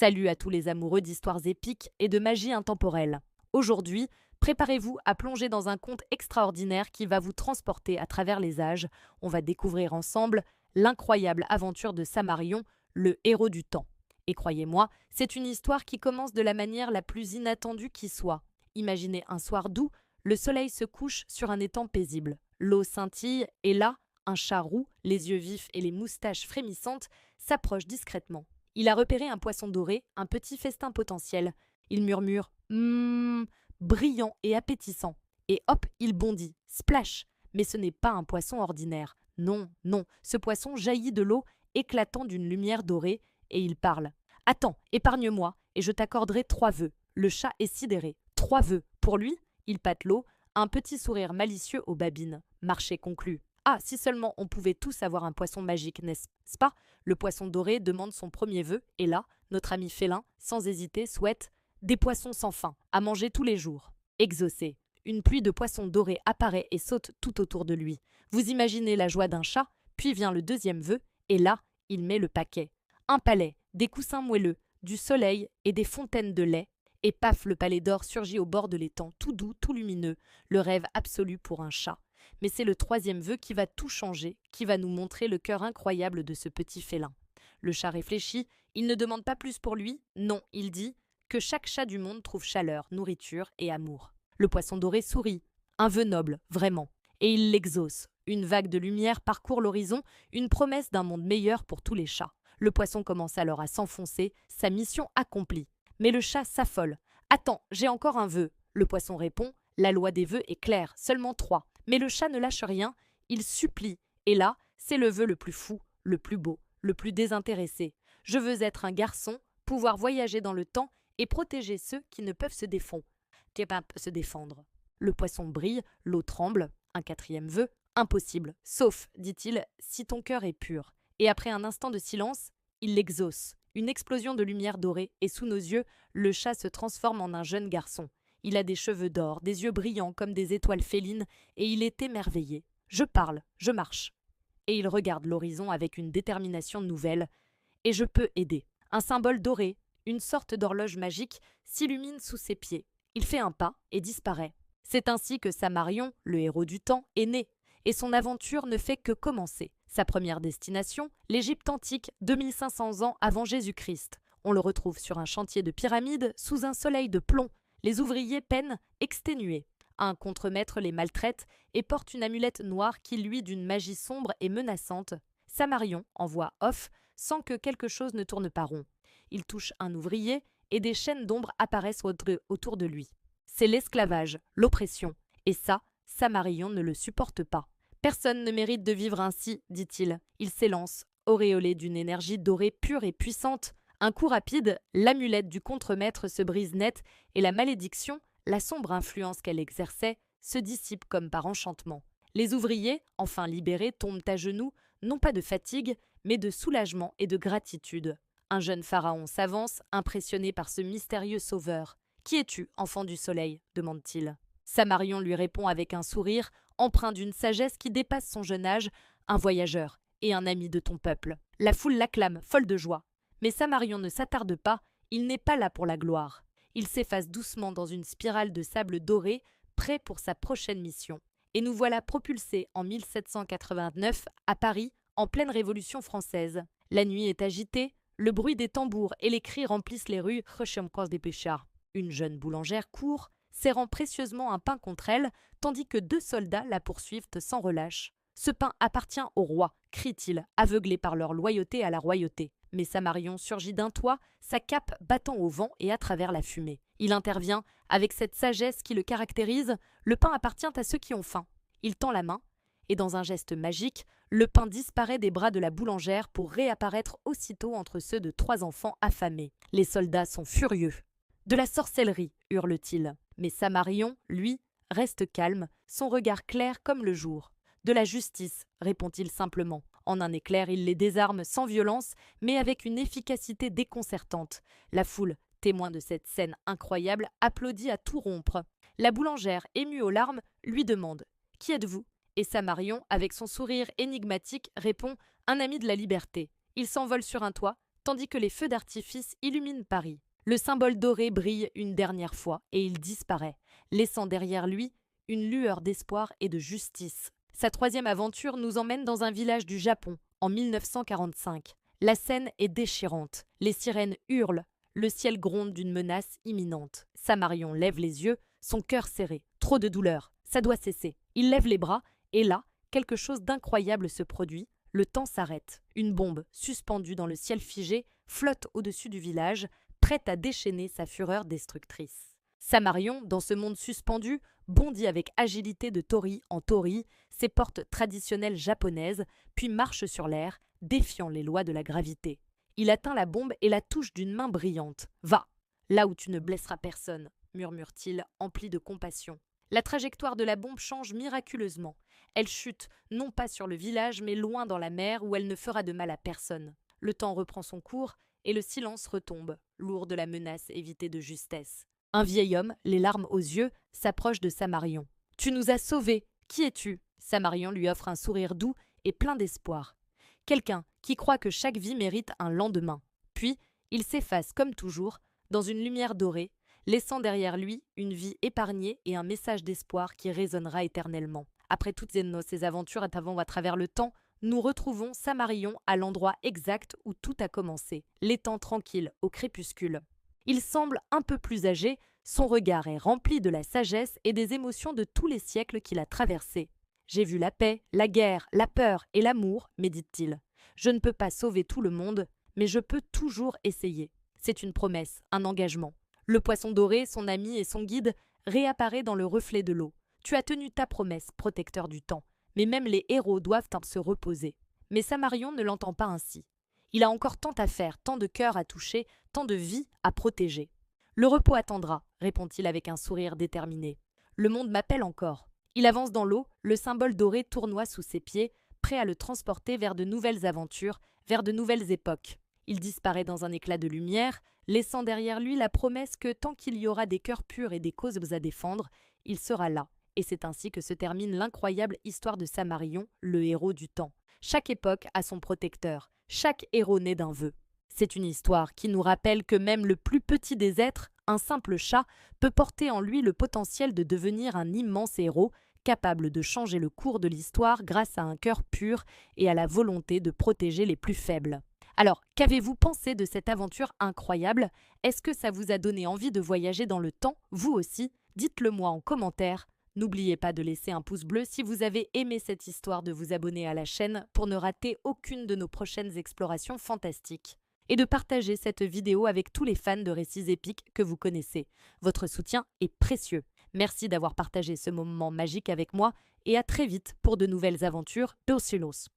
Salut à tous les amoureux d'histoires épiques et de magie intemporelle. Aujourd'hui, préparez-vous à plonger dans un conte extraordinaire qui va vous transporter à travers les âges. On va découvrir ensemble l'incroyable aventure de Samarion, le héros du temps. Et croyez-moi, c'est une histoire qui commence de la manière la plus inattendue qui soit. Imaginez un soir doux, le soleil se couche sur un étang paisible. L'eau scintille et là, un chat roux, les yeux vifs et les moustaches frémissantes, s'approche discrètement. Il a repéré un poisson doré, un petit festin potentiel. Il murmure « brillant et appétissant. Et hop, il bondit. Splash. Mais ce n'est pas un poisson ordinaire. Non, non, ce poisson jaillit de l'eau, éclatant d'une lumière dorée, et il parle. « Attends, épargne-moi, et je t'accorderai 3 vœux. » Le chat est sidéré. 3 vœux. Pour lui, il pâte l'eau, un petit sourire malicieux aux babines. Marché conclu. Ah, si seulement on pouvait tous avoir un poisson magique, n'est-ce pas? Le poisson doré demande son premier vœu, et là, notre ami félin, sans hésiter, souhaite des poissons sans fin, à manger tous les jours. Exaucé. Une pluie de poissons dorés apparaît et saute tout autour de lui. Vous imaginez la joie d'un chat, puis vient le deuxième vœu, et là, il met le paquet. Un palais, des coussins moelleux, du soleil et des fontaines de lait, et paf, le palais d'or surgit au bord de l'étang, tout doux, tout lumineux, le rêve absolu pour un chat. Mais c'est le 3e vœu qui va tout changer, qui va nous montrer le cœur incroyable de ce petit félin. Le chat réfléchit, il ne demande pas plus pour lui, non, il dit que chaque chat du monde trouve chaleur, nourriture et amour. Le poisson doré sourit, un vœu noble, vraiment, et il l'exauce. Une vague de lumière parcourt l'horizon, une promesse d'un monde meilleur pour tous les chats. Le poisson commence alors à s'enfoncer, sa mission accomplie. Mais le chat s'affole. « Attends, j'ai encore un vœu. » Le poisson répond. La loi des vœux est claire, seulement 3. Mais le chat ne lâche rien, il supplie. Et là, c'est le vœu le plus fou, le plus beau, le plus désintéressé. Je veux être un garçon, pouvoir voyager dans le temps et protéger ceux qui ne peuvent se défendre. Se défendre. Le poisson brille, l'eau tremble. Un 4e vœu. Impossible, sauf, dit-il, si ton cœur est pur. Et après un instant de silence, il l'exauce. Une explosion de lumière dorée, et sous nos yeux, le chat se transforme en un jeune garçon. Il a des cheveux d'or, des yeux brillants comme des étoiles félines, et il est émerveillé. Je parle, je marche. Et il regarde l'horizon avec une détermination nouvelle. Et je peux aider. Un symbole doré, une sorte d'horloge magique, s'illumine sous ses pieds. Il fait un pas et disparaît. C'est ainsi que Samarion, le héros du temps, est né. Et son aventure ne fait que commencer. Sa première destination, l'Égypte antique, 2500 ans avant Jésus-Christ. On le retrouve sur un chantier de pyramides, sous un soleil de plomb. Les ouvriers peinent, exténués. Un contremaître les maltraite et porte une amulette noire qui luit d'une magie sombre et menaçante. Samarion, en voix off, sent que quelque chose ne tourne pas rond. Il touche un ouvrier et des chaînes d'ombre apparaissent autour de lui. C'est l'esclavage, l'oppression. Et ça, Samarion ne le supporte pas. Personne ne mérite de vivre ainsi, dit-il. Il s'élance, auréolé d'une énergie dorée pure et puissante. Un coup rapide, l'amulette du contremaître se brise net et la malédiction, la sombre influence qu'elle exerçait, se dissipe comme par enchantement. Les ouvriers, enfin libérés, tombent à genoux, non pas de fatigue, mais de soulagement et de gratitude. Un jeune pharaon s'avance, impressionné par ce mystérieux sauveur. « Qui es-tu, enfant du soleil ?» demande-t-il. Samarion lui répond avec un sourire, empreint d'une sagesse qui dépasse son jeune âge, un voyageur et un ami de ton peuple. La foule l'acclame, folle de joie. Mais Samarion ne s'attarde pas, il n'est pas là pour la gloire. Il s'efface doucement dans une spirale de sable doré, prêt pour sa prochaine mission. Et nous voilà propulsés en 1789 à Paris, en pleine Révolution française. La nuit est agitée, le bruit des tambours et les cris remplissent les rues. Une jeune boulangère court, serrant précieusement un pain contre elle, tandis que 2 soldats la poursuivent sans relâche. « Ce pain appartient au roi !» crie-t-il, aveuglé par leur loyauté à la royauté. Mais Samarion surgit d'un toit, sa cape battant au vent et à travers la fumée. Il intervient, avec cette sagesse qui le caractérise, le pain appartient à ceux qui ont faim. Il tend la main, et dans un geste magique, le pain disparaît des bras de la boulangère pour réapparaître aussitôt entre ceux de 3 enfants affamés. Les soldats sont furieux. « De la sorcellerie !» hurle-t-il. Mais Samarion, lui, reste calme, son regard clair comme le jour. « De la justice !» répond-il simplement. En un éclair, il les désarme sans violence, mais avec une efficacité déconcertante. La foule, témoin de cette scène incroyable, applaudit à tout rompre. La boulangère, émue aux larmes, lui demande « Qui êtes-vous » Et Samarion, avec son sourire énigmatique, répond « Un ami de la liberté. Il s'envole sur un toit, tandis que les feux d'artifice illuminent Paris. Le symbole doré brille une dernière fois et il disparaît, laissant derrière lui une lueur d'espoir et de justice. Sa troisième aventure nous emmène dans un village du Japon, en 1945. La scène est déchirante, les sirènes hurlent, le ciel gronde d'une menace imminente. Samarion lève les yeux, son cœur serré. Trop de douleur, ça doit cesser. Il lève les bras, et là, quelque chose d'incroyable se produit. Le temps s'arrête. Une bombe, suspendue dans le ciel figé, flotte au-dessus du village, prête à déchaîner sa fureur destructrice. Samarion, dans ce monde suspendu, bondit avec agilité de tori en tori, ses portes traditionnelles japonaises, puis marche sur l'air, défiant les lois de la gravité. Il atteint la bombe et la touche d'une main brillante. « Va, là où tu ne blesseras personne », murmure-t-il, empli de compassion. La trajectoire de la bombe change miraculeusement. Elle chute, non pas sur le village, mais loin dans la mer où elle ne fera de mal à personne. Le temps reprend son cours et le silence retombe, lourd de la menace évitée de justesse. Un vieil homme, les larmes aux yeux, s'approche de Samarion. « Tu nous as sauvés. Qui es-tu » Samarion lui offre un sourire doux et plein d'espoir. Quelqu'un qui croit que chaque vie mérite un lendemain. Puis, il s'efface comme toujours, dans une lumière dorée, laissant derrière lui une vie épargnée et un message d'espoir qui résonnera éternellement. Après toutes ces aventures à travers le temps, nous retrouvons Samarion à l'endroit exact où tout a commencé, l'étang tranquille, au crépuscule. Il semble un peu plus âgé, son regard est rempli de la sagesse et des émotions de tous les siècles qu'il a traversés. « J'ai vu la paix, la guerre, la peur et l'amour, médite-t-il. Je ne peux pas sauver tout le monde, mais je peux toujours essayer. C'est une promesse, un engagement. Le poisson doré, son ami et son guide, réapparaît dans le reflet de l'eau. Tu as tenu ta promesse, protecteur du temps, mais même les héros doivent se reposer. » Mais Samarion ne l'entend pas ainsi. Il a encore tant à faire, tant de cœur à toucher, tant de vie à protéger. « Le repos attendra, répond-il avec un sourire déterminé. Le monde m'appelle encore. Il avance dans l'eau, le symbole doré tournoie sous ses pieds, prêt à le transporter vers de nouvelles aventures, vers de nouvelles époques. Il disparaît dans un éclat de lumière, laissant derrière lui la promesse que tant qu'il y aura des cœurs purs et des causes à défendre, il sera là. Et c'est ainsi que se termine l'incroyable histoire de Samarion, le héros du temps. Chaque époque a son protecteur, chaque héros naît d'un vœu. C'est une histoire qui nous rappelle que même le plus petit des êtres, un simple chat, peut porter en lui le potentiel de devenir un immense héros, capable de changer le cours de l'histoire grâce à un cœur pur et à la volonté de protéger les plus faibles. Alors, qu'avez-vous pensé de cette aventure incroyable? Est-ce que ça vous a donné envie de voyager dans le temps, vous aussi? Dites-le moi en commentaire. N'oubliez pas de laisser un pouce bleu si vous avez aimé cette histoire, de vous abonner à la chaîne pour ne rater aucune de nos prochaines explorations fantastiques. Et de partager cette vidéo avec tous les fans de récits épiques que vous connaissez. Votre soutien est précieux. Merci d'avoir partagé ce moment magique avec moi et à très vite pour de nouvelles aventures. Peusilos.